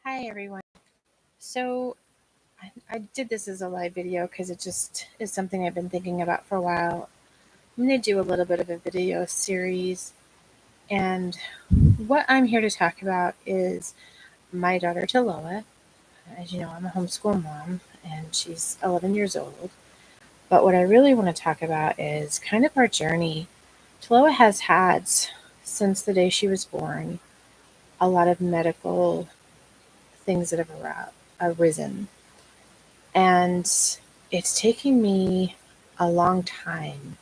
Hi everyone. So I did this as a live video because it just is something I've been thinking about for a while. I'm going to do a little bit of a video series, and what I'm here to talk about is my daughter Taloa. As you know, I'm a homeschool mom and she's 11 years old. But what I really want to talk about is kind of our journey. Taloa has had, since the day she was born, a lot of medical things that have arisen. And it's taken me a long time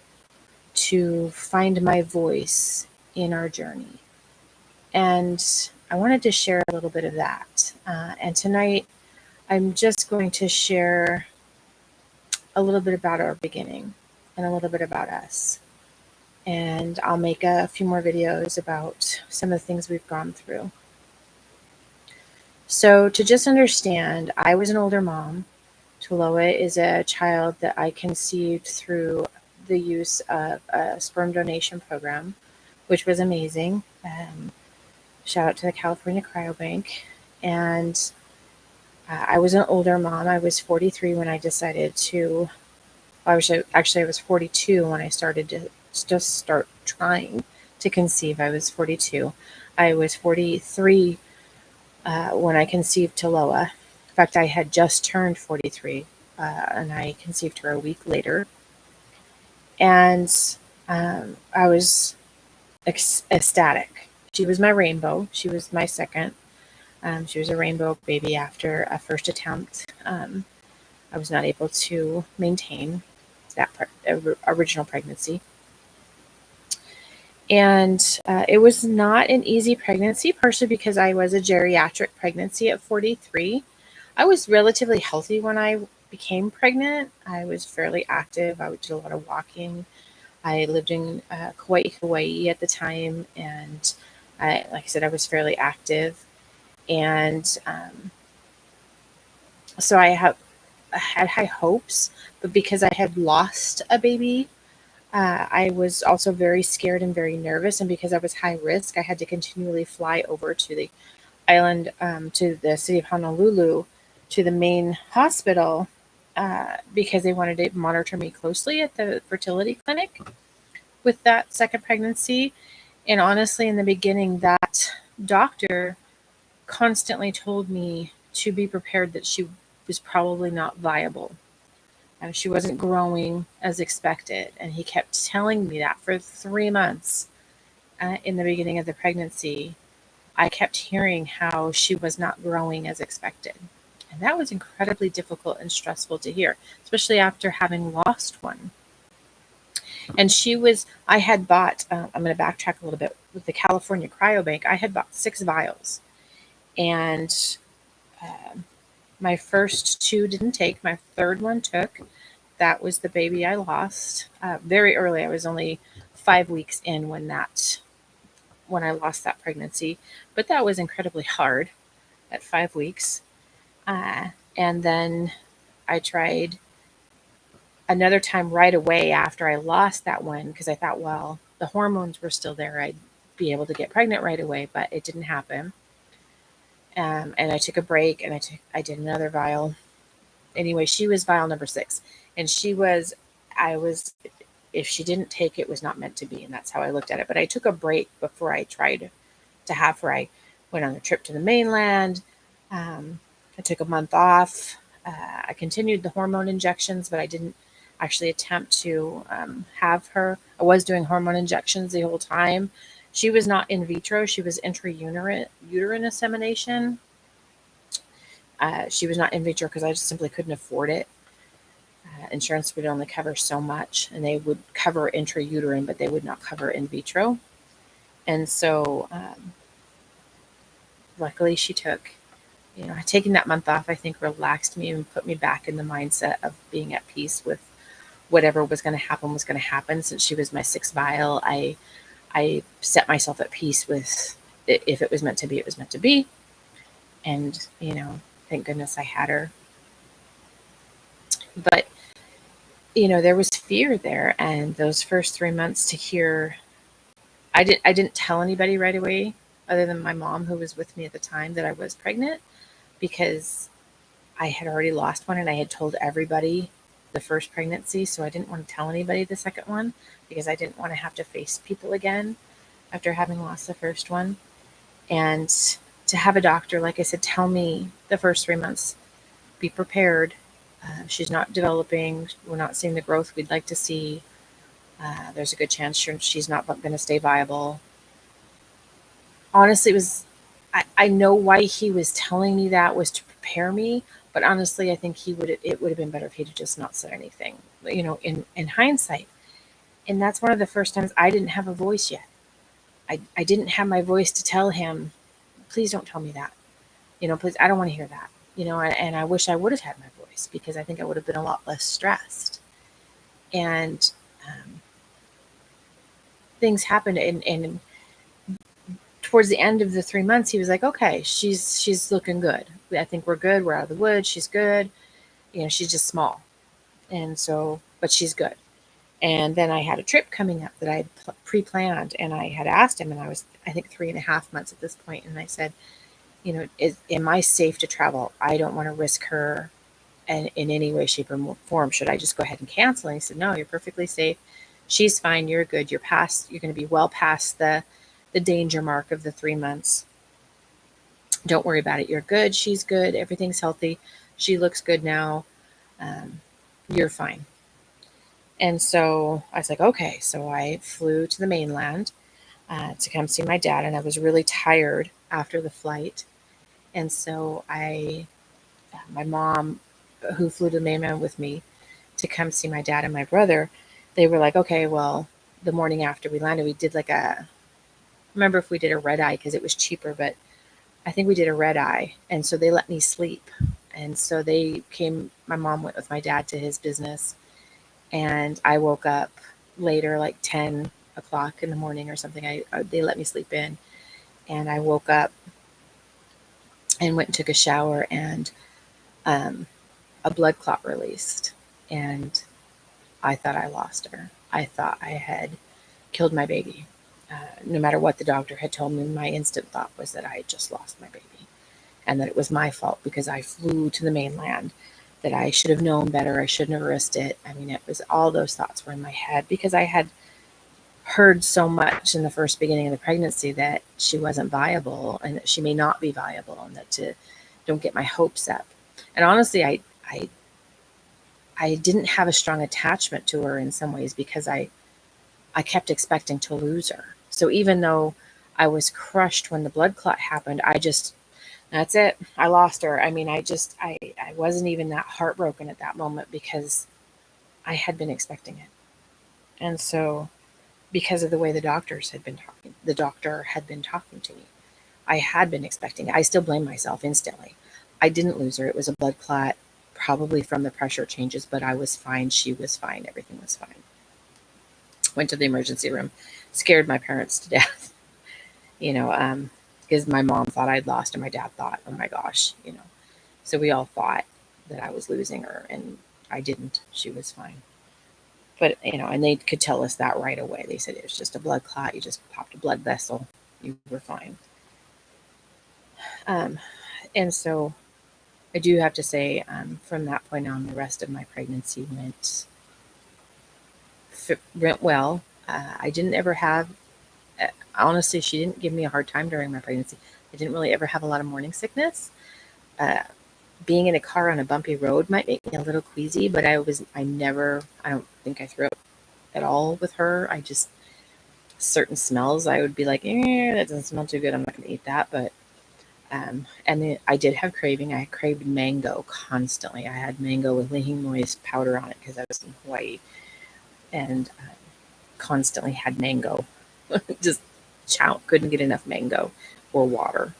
to find my voice in our journey. And I wanted to share a little bit of that. And tonight, I'm just going to share a little bit about our beginning and a little bit about us. And I'll make a few more videos about some of the things we've gone through. So, to just understand, I was an older mom. Taloa is a child that I conceived through the use of a sperm donation program, which was amazing. Shout out to the California Cryobank. And I was an older mom. I was 43 when I decided to, I was 42 when I started to just start trying to conceive. I was 42. I was 43 when I conceived Taloa. In fact, I had just turned 43, and I conceived her a week later. And I was ecstatic. She was my rainbow. She was my second. She was a rainbow baby after a first attempt. I was not able to maintain that original pregnancy. And it was not an easy pregnancy, partially because I was a geriatric pregnancy at 43. I was relatively healthy when I became pregnant. I was fairly active. I did a lot of walking. I lived in Kauai, Hawaii at the time, and like I said, I was fairly active. And so I had high hopes, but because I had lost a baby, I was also very scared and very nervous. And because I was high risk, I had to continually fly over to the island, to the city of Honolulu, to the main hospital, because they wanted to monitor me closely at the fertility clinic with that second pregnancy. And honestly, in the beginning, that doctor constantly told me to be prepared that she was probably not viable. She wasn't growing as expected. And he kept telling me that for 3 months in the beginning of the pregnancy. I kept hearing how she was not growing as expected. And that was incredibly difficult and stressful to hear, especially after having lost one. And I had bought, I'm going to backtrack a little bit, with the California Cryobank, I had bought 6 vials. And my first 2 didn't take, my third one took. That was the baby I lost very early. I was only 5 weeks in when I lost that pregnancy, but that was incredibly hard at 5 weeks. And then I tried another time right away after I lost that one because I thought, well, the hormones were still there. I'd be able to get pregnant right away, but it didn't happen. And I took a break and I did another vial. Anyway, she was vial number 6, and if she didn't take, it was not meant to be, and that's how I looked at it. But I took a break before I tried to have her. I went on a trip to the mainland. I took a month off. I continued the hormone injections, but I didn't actually attempt to have her. I was doing hormone injections the whole time. She was not in vitro. She was intrauterine insemination. She was not in vitro because I just simply couldn't afford it. Insurance would only cover so much, and they would cover intrauterine, but they would not cover in vitro. And so, luckily, she took. Taking that month off, I think, relaxed me and put me back in the mindset of being at peace with whatever was going to happen was going to happen. Since she was my 6th vial, I set myself at peace with, if it was meant to be, it was meant to be. And, thank goodness I had her. But, there was fear there. And those first 3 months to hear, I didn't tell anybody right away other than my mom, who was with me at the time, that I was pregnant. because I had already lost one and I had told everybody the first pregnancy. So I didn't want to tell anybody the second one because I didn't want to have to face people again after having lost the first one. And to have a doctor, like I said, tell me the first 3 months, be prepared. She's not developing. We're not seeing the growth we'd like to see. There's a good chance she's not going to stay viable. Honestly, I know why he was telling me that was to prepare me, but honestly, I think it would have been better if he'd just not said anything, in hindsight. And that's one of the first times I didn't have a voice yet. I didn't have my voice to tell him, please don't tell me that. Please, I don't want to hear that. And I wish I would have had my voice because I think I would have been a lot less stressed. And things happened, and towards the end of the 3 months, he was like, okay, she's looking good. I think we're good. We're out of the woods. She's good. She's just small. And so, but she's good. And then I had a trip coming up that I had pre-planned, and I had asked him, and I was, I think, 3.5 months at this point. And I said, am I safe to travel? I don't want to risk her in any way, shape, or form. Should I just go ahead and cancel? And he said, no, you're perfectly safe. She's fine. You're good. You're going to be well past the danger mark of the 3 months. Don't worry about it. You're good. She's good. Everything's healthy. She looks good now. You're fine. And so I was like, okay. So I flew to the mainland to come see my dad, and I was really tired after the flight. And so my mom, who flew to the mainland with me to come see my dad and my brother, they were like, okay, well, the morning after we landed, we did I remember if we did a red eye because it was cheaper, but I think we did a red eye. And so they let me sleep. And so my mom went with my dad to his business, and I woke up later, like 10 o'clock in the morning or something. They let me sleep in, and I woke up and went and took a shower, and a blood clot released, and I thought I lost her. I thought I had killed my baby. No matter what the doctor had told me, my instant thought was that I had just lost my baby and that it was my fault because I flew to the mainland, that I should have known better. I shouldn't have risked it. I mean, it was all those thoughts were in my head because I had heard so much in the first beginning of the pregnancy that she wasn't viable and that she may not be viable, and that to don't get my hopes up. And honestly, I didn't have a strong attachment to her in some ways because I kept expecting to lose her. So even though I was crushed when the blood clot happened, that's it. I lost her. I mean, I wasn't even that heartbroken at that moment because I had been expecting it. And so because of the way the doctor had been talking to me, I had been expecting it. I still blame myself instantly. I didn't lose her. It was a blood clot, probably from the pressure changes, but I was fine. She was fine. Everything was fine. Went to the emergency room, scared my parents to death, because my mom thought I'd lost her. My dad thought, oh my gosh, So we all thought that I was losing her, and I didn't. She was fine. But, and they could tell us that right away. They said it was just a blood clot. You just popped a blood vessel. You were fine. And so I do have to say, from that point on, the rest of my pregnancy went well. I didn't ever have, honestly, she didn't give me a hard time during my pregnancy. I didn't really ever have a lot of morning sickness. Being in a car on a bumpy road might make me a little queasy, but I don't think I threw up at all with her. Certain smells, I would be like, that doesn't smell too good. I'm not going to eat that. But, and then I did have craving. I craved mango constantly. I had mango with Ling moist powder on it because I was in Hawaii, and constantly had mango. Just couldn't get enough mango or water.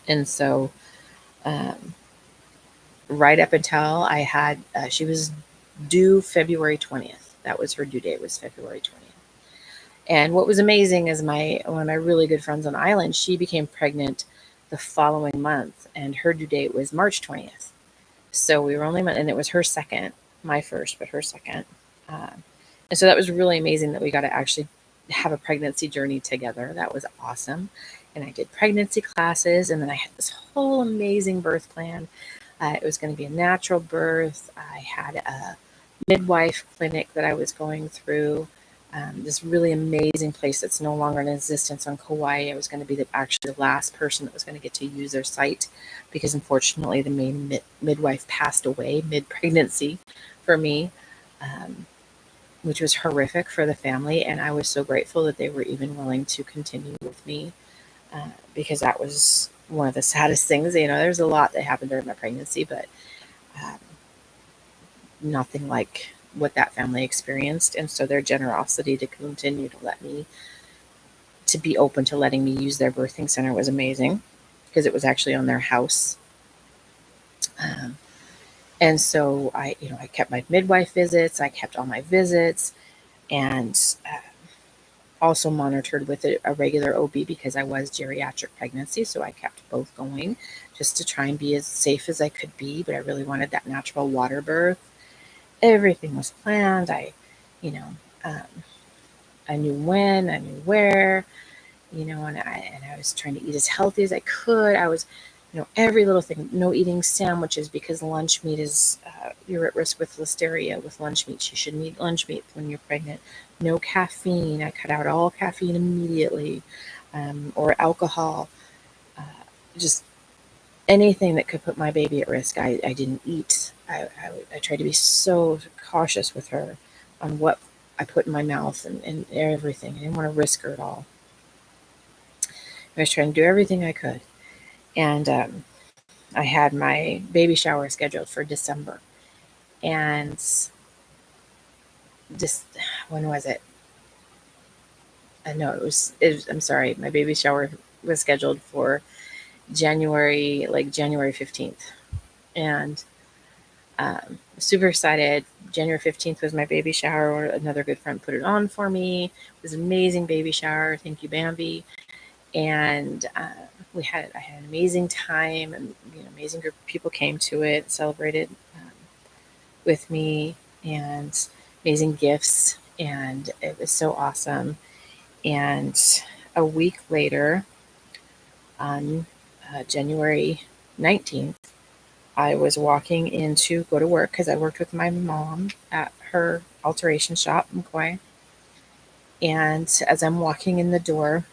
And so, right up until I had, she was due February 20th. That was her due date, was February 20th. And what was amazing is one of my really good friends on the island, she became pregnant the following month, and her due date was March 20th. So we were and it was her second, my first, but her second. And so that was really amazing that we got to actually have a pregnancy journey together. That was awesome. And I did pregnancy classes, and then I had this whole amazing birth plan. It was going to be a natural birth. I had a midwife clinic that I was going through. This really amazing place that's no longer in existence on Kauai. I was going to be actually the last person that was going to get to use their site because unfortunately the main midwife passed away mid-pregnancy for me, which was horrific for the family. And I was so grateful that they were even willing to continue with me because that was one of the saddest things. There's a lot that happened during my pregnancy, but um, nothing like what that family experienced. And so their generosity to continue to be open to letting me use their birthing center was amazing because it was actually on their house. And so I kept my midwife visits, I kept all my visits, and also monitored with a regular OB because I was geriatric pregnancy. So I kept both going just to try and be as safe as I could be. But I really wanted that natural water birth. Everything was planned. You know, um, I knew when, I knew where, and I was trying to eat as healthy as I could. I was, every little thing. No eating sandwiches because lunch meat is, you're at risk with listeria with lunch meat. You shouldn't eat lunch meat when you're pregnant. No caffeine. I cut out all caffeine immediately, or alcohol. Just anything that could put my baby at risk, I didn't eat. I tried to be so cautious with her on what I put in my mouth and everything. I didn't want to risk her at all. I was trying to do everything I could. And I had my baby shower scheduled for December. And just, when was it? No, I'm sorry. My baby shower was scheduled for January 15th. And super excited. January 15th was my baby shower. Another good friend put it on for me. It was an amazing baby shower. Thank you, Bambi. And I had an amazing time, and amazing group of people came to it, celebrated with me, and amazing gifts, and it was so awesome. And a week later, on January 19th, I was walking in to go to work because I worked with my mom at her alteration shop in Kauai. And as I'm walking in the door,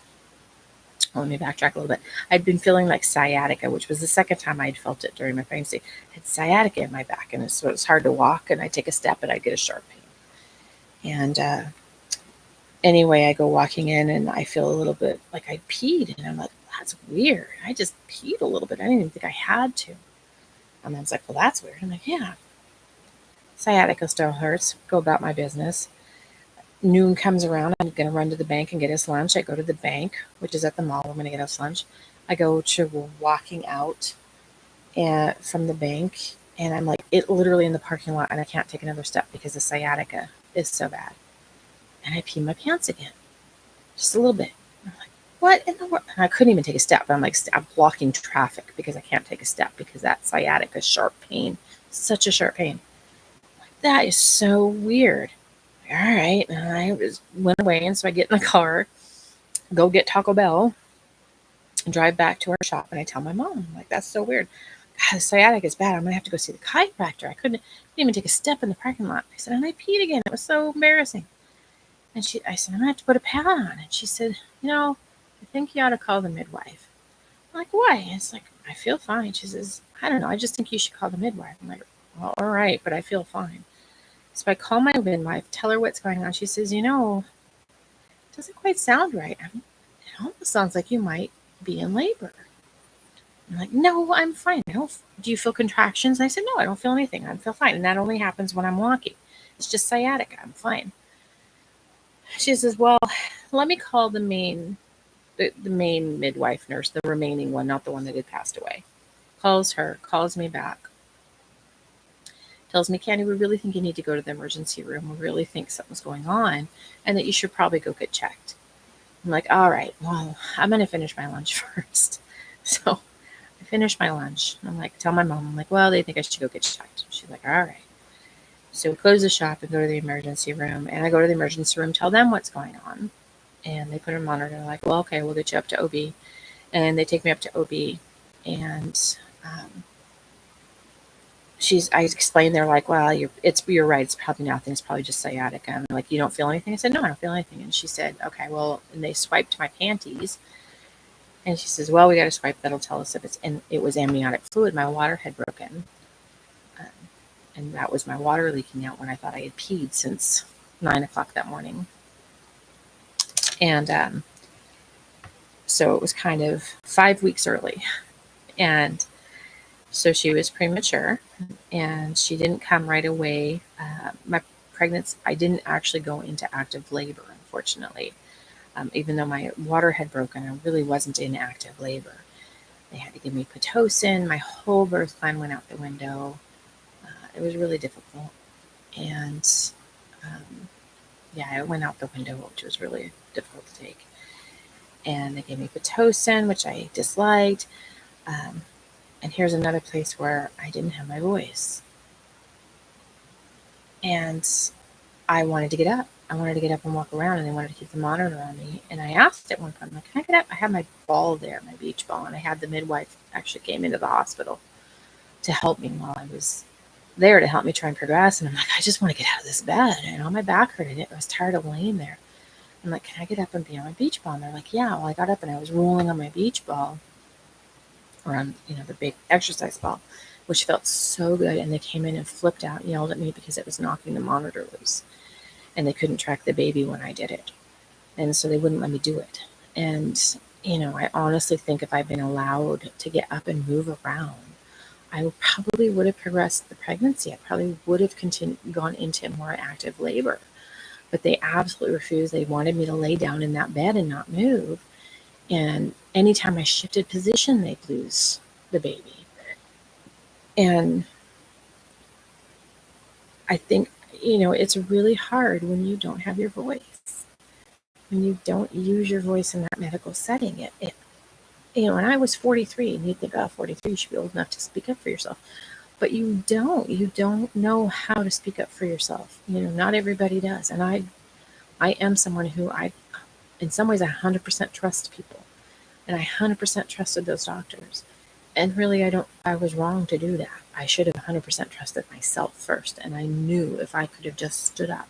let me backtrack a little bit. I'd been feeling like sciatica, which was the second time I'd felt it during my pregnancy. I had sciatica in my back, and so it's hard to walk, and I take a step and I get a sharp pain. And anyway, I go walking in and I feel a little bit like I peed, and I'm like, that's weird. I just peed a little bit. I didn't even think I had to. And I was like, well, that's weird. I'm like, yeah. Sciatica still hurts. Go about my business. Noon comes around. I'm going to run to the bank and get us lunch. I go to the bank, which is at the mall. I'm going to get us lunch. I go to walking out from the bank, and I'm like, it literally in the parking lot, and I can't take another step because the sciatica is so bad. And I pee my pants again, just a little bit. I'm like, what in the world? And I couldn't even take a step. I'm like, I'm blocking traffic because I can't take a step because that sciatica sharp pain, such a sharp pain. Like, that is so weird. All right. And I went away. And so I get in the car, go get Taco Bell, and drive back to our shop. And I tell my mom, I'm like, that's so weird. God, the sciatica is bad. I'm going to have to go see the chiropractor. I couldn't even take a step in the parking lot. I said, and I peed again. It was so embarrassing. And I said, I'm going to have to put a pad on. And she said, I think you ought to call the midwife. I'm like, why? And it's like, I feel fine. She says, I don't know. I just think you should call the midwife. I'm like, well, all right, but I feel fine. So I call my midwife, tell her what's going on. She says, it doesn't quite sound right. It almost sounds like you might be in labor. I'm like, no, I'm fine. Do you feel contractions? And I said, no, I don't feel anything. I feel fine. And that only happens when I'm walking. It's just sciatica. I'm fine. She says, well, let me call the main midwife nurse, the remaining one, not the one that had passed away. Calls her, calls me back. Tells me, Candy, we really think you need to go to the emergency room. We really think something's going on and that you should probably go get checked. I'm like, all right, well, I'm going to finish my lunch first. So I finish my lunch. I'm like, tell my mom, I'm like, well, they think I should go get checked. She's like, all right. So we close the shop and go to the emergency room. And I go to the emergency room, tell them what's going on. and they put her on monitor. They're like, well, okay, we'll get you up to OB. And they take me up to OB, and I explained, they're like, well, you're right. It's probably nothing. It's probably just sciatica. And like, you don't feel anything? I said, no, I don't feel anything. And she said, okay, well, and they swiped my panties. And she says, well, we got to swipe. That'll tell us if it was amniotic fluid. My water had broken. Um, and that was my water leaking out when I thought I had peed since 9 o'clock that morning. And so it was kind of 5 weeks early. And so she was premature, and she didn't come right away. My pregnancy, I didn't actually go into active labor, unfortunately. Even though my water had broken, I really wasn't in active labor. They had to give me Pitocin. My whole birth plan went out the window. It was really difficult. And yeah, it went out the window, which was really difficult to take. And they gave me Pitocin, which I disliked. And here's another place where I didn't have my voice. And I wanted to get up. I wanted to get up and walk around, and they wanted to keep the monitor on me. And I asked at one point, I'm like, can I get up? I had my ball there, my beach ball, and I had the midwife actually came into the hospital to help me while I was there, to help me try and progress. And I'm like, I just want to get out of this bed. And my back hurted. I was tired of laying there. I'm like, can I get up and be on my beach ball? And they're like, yeah. Well, I got up and I was rolling on my beach ball, or on, the big exercise ball, which felt so good. And they came in and flipped out, yelled at me because it was knocking the monitor loose. And they couldn't track the baby when I did it. And so they wouldn't let me do it. And, I honestly think if I'd been allowed to get up and move around, I probably would have progressed the pregnancy. I probably would have gone into more active labor. But they absolutely refused. They wanted me to lay down in that bed and not move. And anytime I shifted position, they'd lose the baby. And I think, it's really hard when you don't have your voice, when you don't use your voice in that medical setting. When I was 43, and you'd think, 43, you should be old enough to speak up for yourself. But you don't know how to speak up for yourself. Not everybody does. And I am someone who in some ways, I 100% trust people. And I 100% trusted those doctors. And really, I was wrong to do that. I should have 100% trusted myself first. And I knew if I could have just stood up.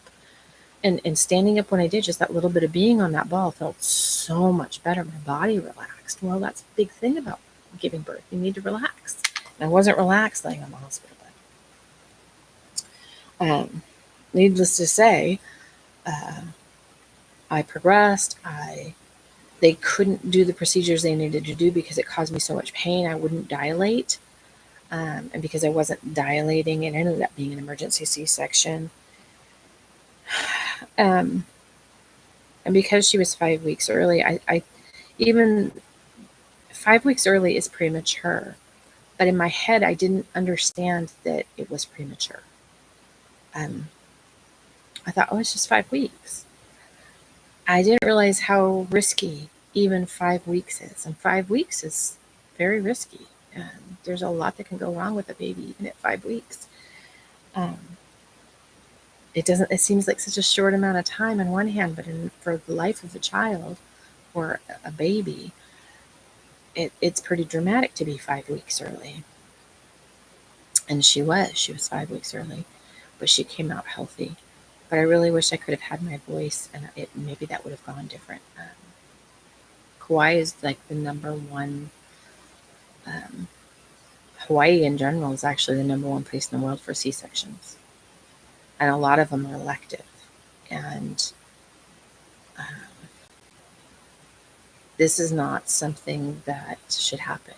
And standing up when I did, just that little bit of being on that ball felt so much better. My body relaxed. Well, that's the big thing about giving birth. You need to relax. And I wasn't relaxed laying on the hospital bed. Needless to say, I progressed. They couldn't do the procedures they needed to do because it caused me so much pain. I wouldn't dilate. And because I wasn't dilating, it ended up being an emergency C-section. And because she was 5 weeks early, I even 5 weeks early is premature. But in my head, I didn't understand that it was premature. I thought, it's just 5 weeks. I didn't realize how risky even 5 weeks is. And 5 weeks is very risky. And there's a lot that can go wrong with a baby even at 5 weeks. It seems like such a short amount of time on one hand, but for the life of a child or a baby, it's pretty dramatic to be 5 weeks early. And she was 5 weeks early, but she came out healthy. But I really wish I could have had my voice, and maybe that would have gone different. Kauai is like the number one. Hawaii in general is actually the number one place in the world for C-sections. And a lot of them are elective. And this is not something that should happen.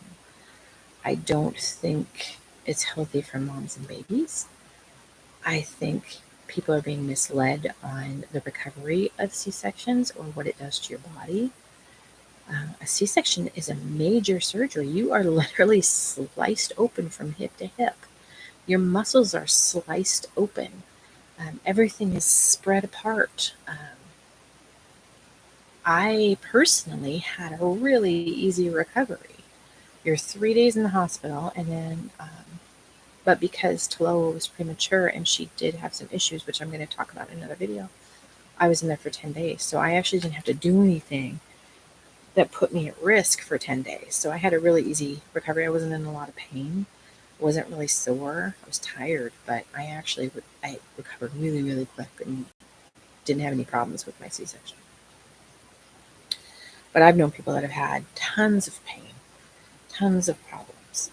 I don't think it's healthy for moms and babies. I think people are being misled on the recovery of C-sections or what it does to your body. A C-section is a major surgery. You are literally sliced open from hip to hip. Your muscles are sliced open. Everything is spread apart. I personally had a really easy recovery. You're 3 days in the hospital, and then, but because Taloa was premature and she did have some issues, which I'm going to talk about in another video, I was in there for 10 days. So I actually didn't have to do anything that put me at risk for 10 days. So I had a really easy recovery. I wasn't in a lot of pain. Wasn't really sore. I was tired, but I recovered really, really quick and didn't have any problems with my C-section. But I've known people that have had tons of pain, tons of problems.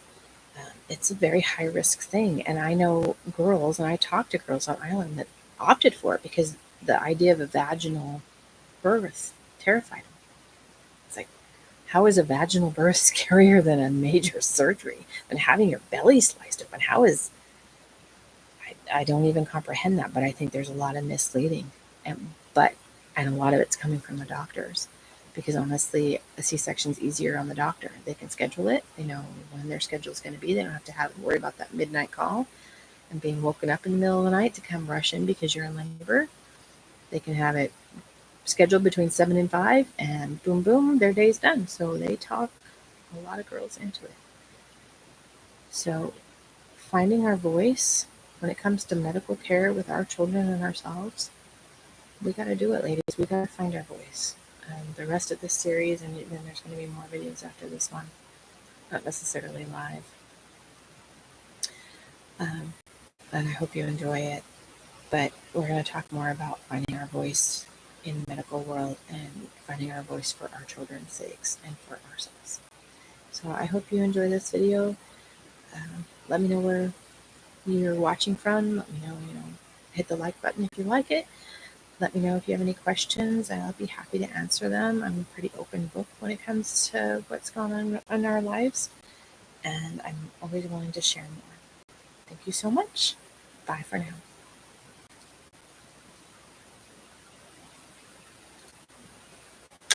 It's a very high risk thing. And I know girls, and I talk to girls on island that opted for it because the idea of a vaginal birth terrified them. It's like, how is a vaginal birth scarier than a major surgery? And having your belly sliced open, I don't even comprehend that, but I think there's a lot of misleading. And a lot of it's coming from the doctors. Because honestly, a C-section is easier on the doctor. They can schedule it. They know when their schedule is going to be. They don't have to worry about that midnight call and being woken up in the middle of the night to come rush in because you're in labor. They can have it scheduled between 7 and 5, and boom, boom, their day's done. So they talk a lot of girls into it. So finding our voice when it comes to medical care with our children and ourselves, we got to do it, ladies. We got to find our voice. The rest of this series, and then there's going to be more videos after this one, not necessarily live. And I hope you enjoy it. But we're going to talk more about finding our voice in the medical world and finding our voice for our children's sakes and for ourselves. So I hope you enjoy this video. Let me know where you're watching from. Let me know, hit the like button if you like it. Let me know if you have any questions. I'll be happy to answer them. I'm a pretty open book when it comes to what's going on in our lives. And I'm always willing to share more. Thank you so much. Bye for now.